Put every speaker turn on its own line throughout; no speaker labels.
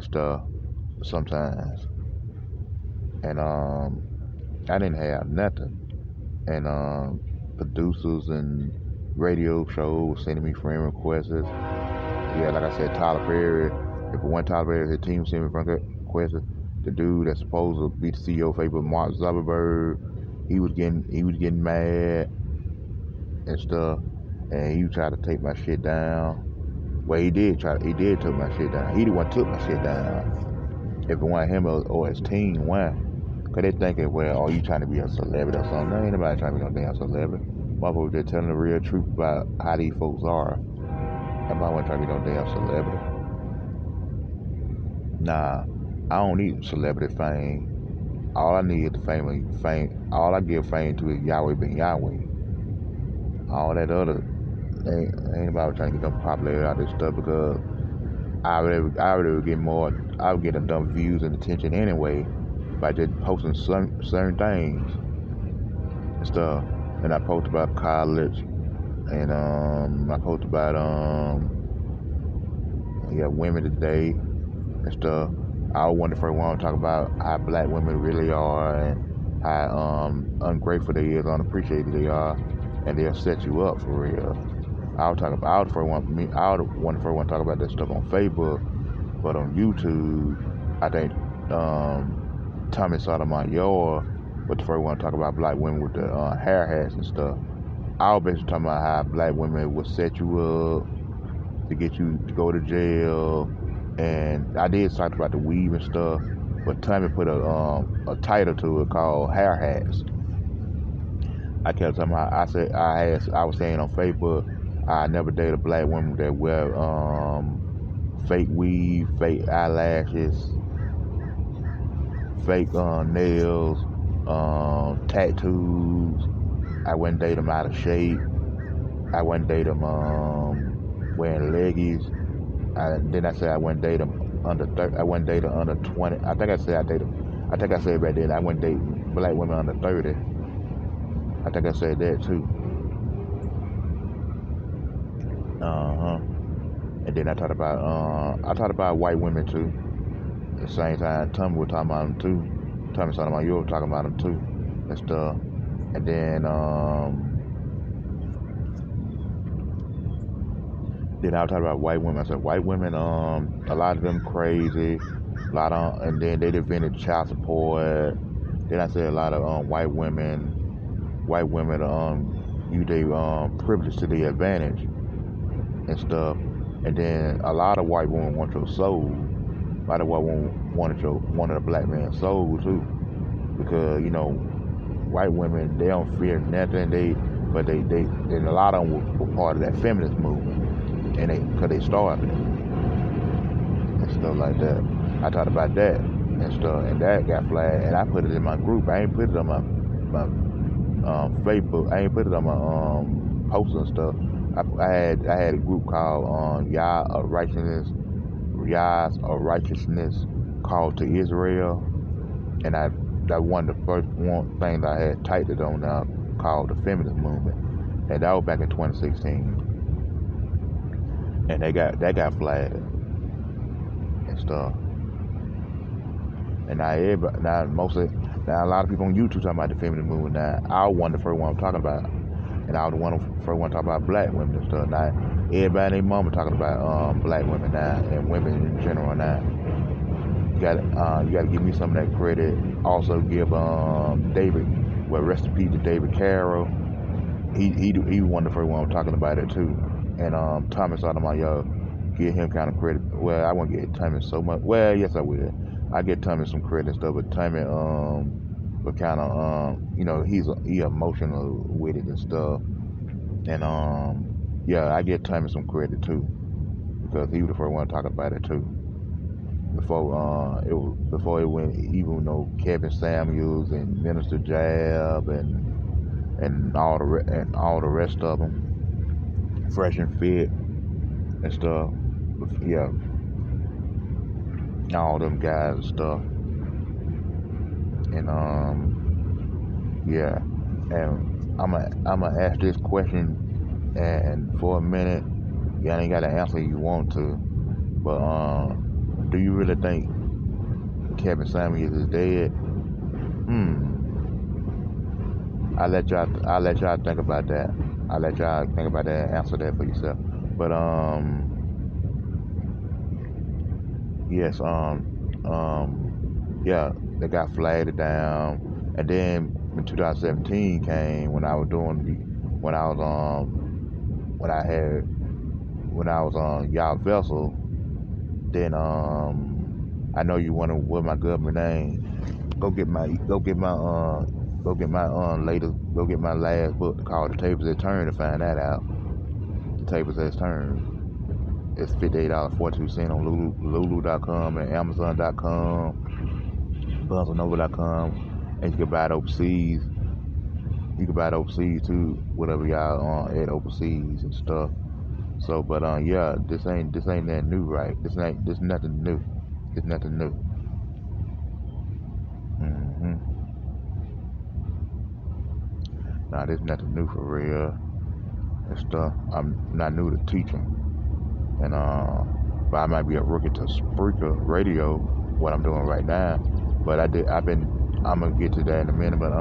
stuff sometimes. And I didn't have nothing. And producers and radio shows were sending me friend requests. Yeah, like I said, Tyler Perry. If it wasn't Tyler Perry, his team sent me friend requests. The dude that's supposed to be the CEO of Facebook, Mark Zuckerberg, he was getting mad and stuff, and he tried to take my shit down. Well, he did take my shit down. He the one took my shit down. If it wasn't him or his team, why? Cause they thinking, well, oh, you trying to be a celebrity or something? No, ain't nobody trying to be no damn celebrity. Motherfuckers just telling the real truth about how these folks are. Nobody wasn't trying to be no damn celebrity. Nah, I don't need celebrity fame. All I need is the fame. All I give fame to is Yahweh ben Yahweh. All that other ain't nobody trying to get them popularity out of this stuff because I would get enough views and attention anyway by just posting certain things and stuff. And I post about college, and I post about women today and stuff. I want the first one to talk about how black women really are and how ungrateful they is, unappreciated they are, and they'll set you up for real. I would want the first one to talk about that stuff on Facebook, but on YouTube, I think Tommy Sotomayor was the first one to talk about black women with the hair hats and stuff. I was basically talking about how black women would set you up to get you to go to jail, and I did talk about the weave and stuff, but Tommy put a title to it called hair hats. I kept talking about, I was saying on Facebook, I never dated a black woman that wear fake weave, fake eyelashes, fake nails, tattoos. I wouldn't date them out of shape. I wouldn't date them wearing leggies. Then I said I wouldn't date them under 30. I wouldn't date them under 20. I think I said back then I wouldn't date black women under 30. I think I said that too. And then I talked about white women too. At the same time, Tommy was talking about them too. Tommy Sotomayor was talking about them too and stuff. And then I was talking about white women. I said white women, a lot of them crazy. And then they invented child support. Then I said a lot of white women use their privilege to their advantage and stuff. And then a lot of white women want your soul. A lot of white women wanted the black man's soul too, because white women, they don't fear nothing. But a lot of them were part of that feminist movement, and because they started it and stuff like that. I talked about that and stuff, and that got flagged, and I put it in my group. I ain't put it on my Facebook. I ain't put it on my posts and stuff. I had a group called YAH'S Righteousness Call to Israel, and that one of the first things I had typed it on now called the feminist movement, and that was back in 2016, and that got flagged and stuff. And now a lot of people on YouTube talking about the feminist movement. Now I was one of the first one I'm talking about, and I was the first one talking about black women and stuff. Now everybody and their mama talking about black women now and women in general now. You gotta give me some of that credit. Also give David, well, rest in peace to David Carroll. He was one of the first one talking about it too. And Thomas Sotomayor, give him kind of credit. Well, I won't get Thomas so much. Well, yes I will. I get Thomas some credit and stuff, but Thomas but kind of he's emotional with it and stuff. And I get Thomas some credit too, because he was the first one talking about it too. Before it went, even Kevin Samuels and Minister Jab and all the rest of them, Fresh and Fit and stuff. Yeah, all them guys and stuff. And and I'm gonna ask this question, and for a minute, y'all ain't gotta answer if you want to, but Do you really think Kevin Samuels is dead? Hmm. I'll let y'all think about that. I'll let y'all think about that and answer that for yourself. But yes, yeah, they got flagged down, and then when 2017 came, when I was when I was when I was on y'all vessel, then I know you wonder what my government name. Go get my last book called The Tables That Turn to find that out. The Tables That Turn. It's $58.42 on Lulu.com and Amazon.com, BarnesandNoble.com, and you can buy it overseas. You can buy it overseas too, whatever y'all at overseas and stuff. So, but yeah, this ain't that new, right? This nothing new. It's nothing new. Nah, this nothing new for real and stuff. I'm not new to teaching, and but I might be a rookie to Spreaker Radio, what I'm doing right now. But I'm gonna get to that in a minute. But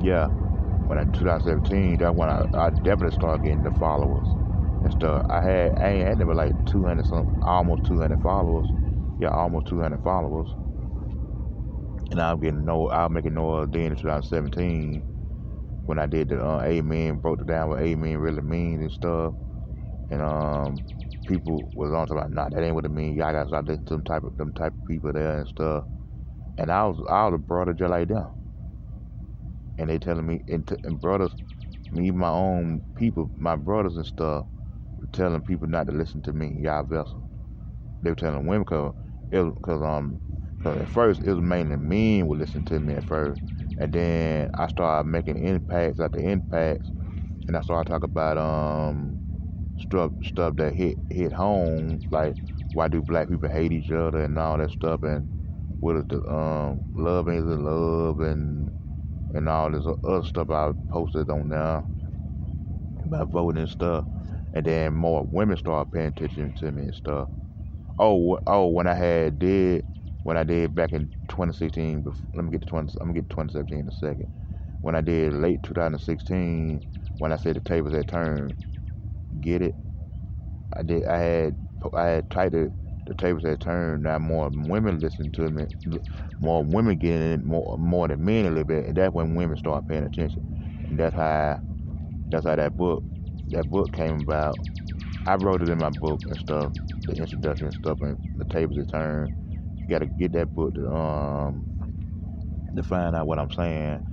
yeah, when in 2017, that's when I definitely started getting the followers and stuff. I ain't had never like 200 almost 200 followers. Yeah, almost 200 followers. And I was making noise then in 2017 when I did the Amen, broke it down what Amen really means and stuff. And people was on talking about, nah, that ain't what it means. Y'all gotta stop listening to them type of people there and stuff. And I was a brother just like them. And they telling me, and brothers, me, my own people, my brothers and stuff, telling people not to listen to me, y'all vessel. They were telling women cause at first it was mainly men would listen to me at first, and then I started making impacts after impacts, and I started talking about stuff that hit home, like why do black people hate each other and all that stuff, and what is the love ain't love and all this other stuff I posted on there about voting and stuff, and then more women started paying attention to me and stuff. When I did back in 2016. I'm gonna get to 2017 in a second. When I did late 2016, when I said the tables had turned, get it? I had titled the tables had turned. Now more women listen to me, more women getting it more than men a little bit, and that's when women start paying attention. And that's how that book came about. I wrote it in my book and stuff, the introduction and stuff, and the tables had turned. You gotta get that book to find out what I'm saying.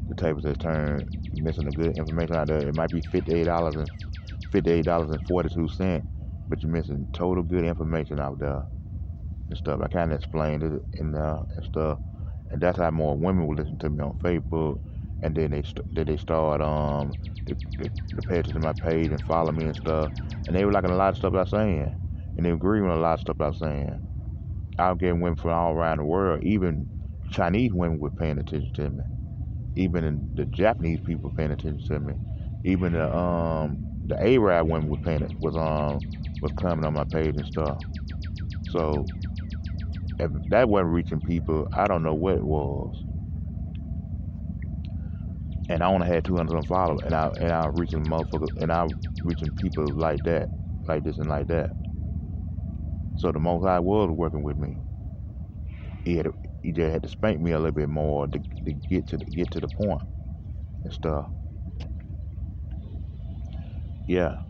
The tables had turned. You're missing the good information out there. It might be $58.42, but you're missing total good information out there and stuff. I kind of explained it in there and stuff, and that's how more women would listen to me on Facebook, and then they start to pay attention to my page and follow me and stuff, and they were liking a lot of stuff I'm saying, and they agree with a lot of stuff I'm saying. I was getting women from all around the world, even Chinese women were paying attention to me, even the Japanese people paying attention to me, even the Arab women was coming on my page and stuff. So if that wasn't reaching people, I don't know what it was. And I only had 200 followers, and I reaching motherfuckers, and I reaching people like that, like this and like that. So the Most High was working with me. He just had to spank me a little bit more to get to the point and stuff. Yeah.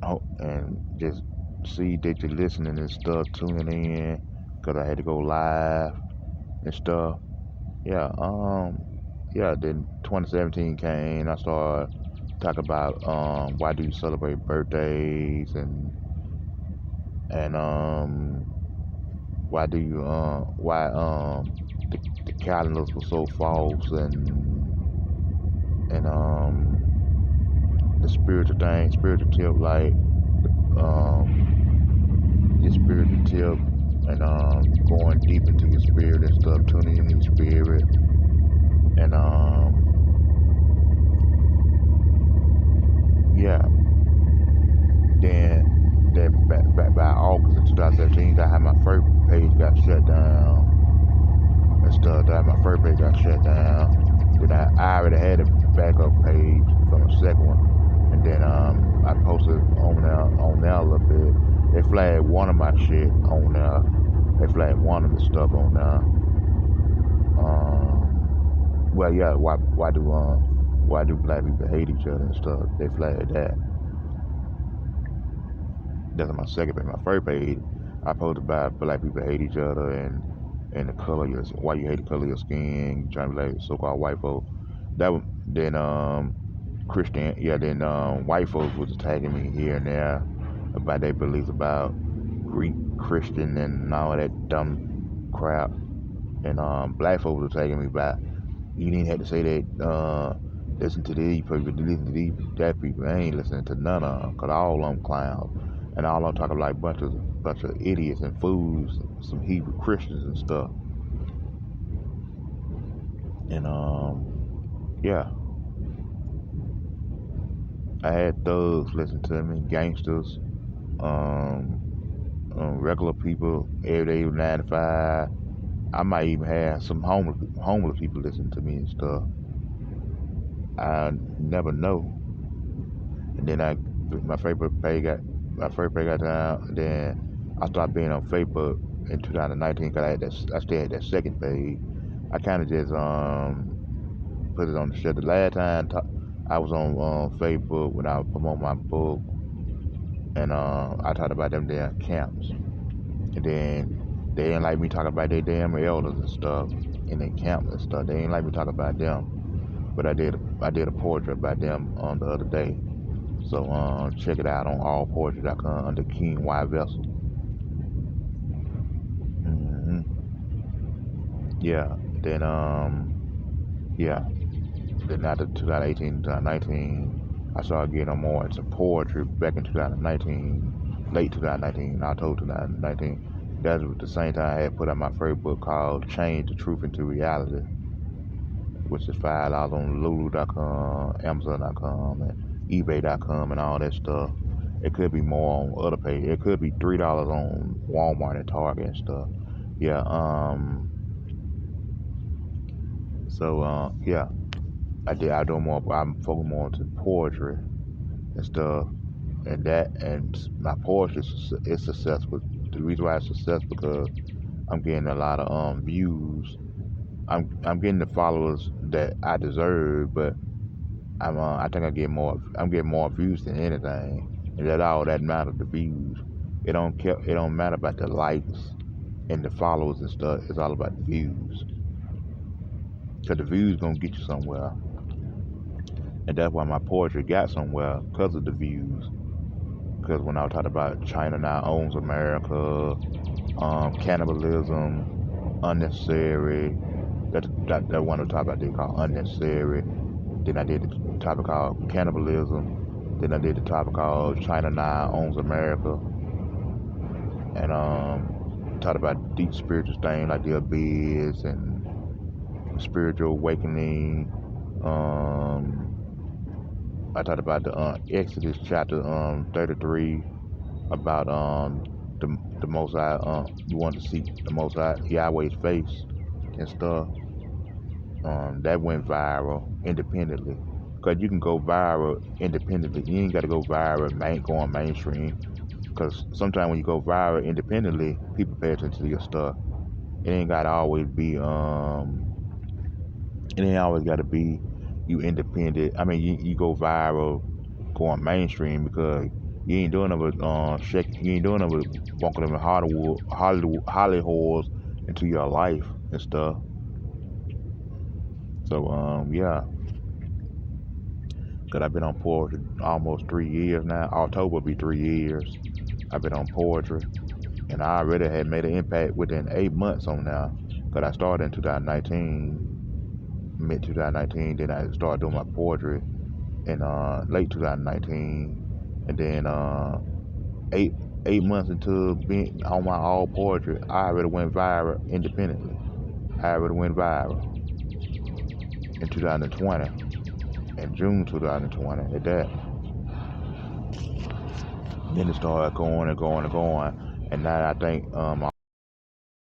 Oh, and just see that you're listening and stuff, tuning in, cause I had to go live and stuff. Yeah. Yeah. Then 2017 came. I started talking about why do you celebrate birthdays and why do you the calendars were so false and the spiritual tip, like your spiritual tip and going deep into your spirit and stuff, tuning in your spirit and yeah. Then then back by August of 2017, I had my first page got shut down and stuff. That my first page got shut down. Then I already had a backup page from the second one, and then I posted on there a little bit. They flagged one of my shit on there. They flagged one of the stuff on there. Well, yeah, why do black people hate each other and stuff? They flagged that. That's on my second page. My first page, I posted about black people hate each other and the color of your, why you hate the color of your skin, trying to be like so-called white folks. That was, then white folks was attacking me here and there about their beliefs about Greek, Christian, and all that dumb crap. And black folks was attacking me about, you didn't have to say that, listen to these people, listen to these that people. I ain't listening to none of them, because all of them clowns. And all I'm talking like bunch of idiots and fools, some Hebrew Christians and stuff. And yeah, I had thugs listen to me, gangsters, regular people, everyday 9 to 5. I might even have some homeless people listen to me and stuff. I never know. And then my first page got down. Then I started being on Facebook in 2019 because I still had that second page. I kind of just put it on the show. The last time I was on Facebook when I was promoting my book, and I talked about them damn camps. And then they didn't like me talking about their damn elders and stuff in their camps and stuff. They didn't like me talking about them. But I did a portrait about them the other day. So check it out on allpoetry.com under King Y Vessel. Mm-hmm. Yeah. Then Then after 2018, 2019, I started getting more into poetry back in 2019, late 2019, October 2019. That was the same time I had put out my first book called Change the Truth into Reality, which is $5 on Lulu.com, Amazon.com, and eBay.com, and all that stuff. It could be more on other pages. It could be $3 on Walmart and Target and stuff. Yeah. Yeah. I do more. I'm focused more into poetry and stuff, and my poetry is successful. The reason why it's successful because I'm getting a lot of views. I'm getting the followers that I deserve, but I think I'm getting more views than anything, and that all that matters, the views. It don't matter about the likes and the followers and stuff. It's all about the views, because the views gonna get you somewhere, and that's why my poetry got somewhere, because of the views. Because when I was talking about China now owns America, cannibalism, unnecessary. That one I was talking about, they call unnecessary. Then I did the topic called cannibalism. Then I did the topic called China now owns America. And talked about deep spiritual things like the abyss and spiritual awakening. I talked about the Exodus chapter 33 about the Most High. You want to see the Most High Yahweh's face and stuff. That went viral independently, because you can go viral independently. You ain't got to go viral going mainstream, because sometimes when you go viral independently, people pay attention to your stuff. It ain't got to always be you independent. I mean, you go viral going mainstream because you ain't doing it with you ain't doing it with bunking them in Hollywood into your life and stuff. So yeah, because I've been on poetry almost 3 years now. October will be 3 years I've been on poetry, and I already had made an impact within 8 months on now, because I started in 2019, mid 2019. Then I started doing my poetry in late 2019, and then 8 months into being on my all poetry, I already went viral independently. I already went viral in 2020, in June 2020 at that. Then it started going and going and going. And now I think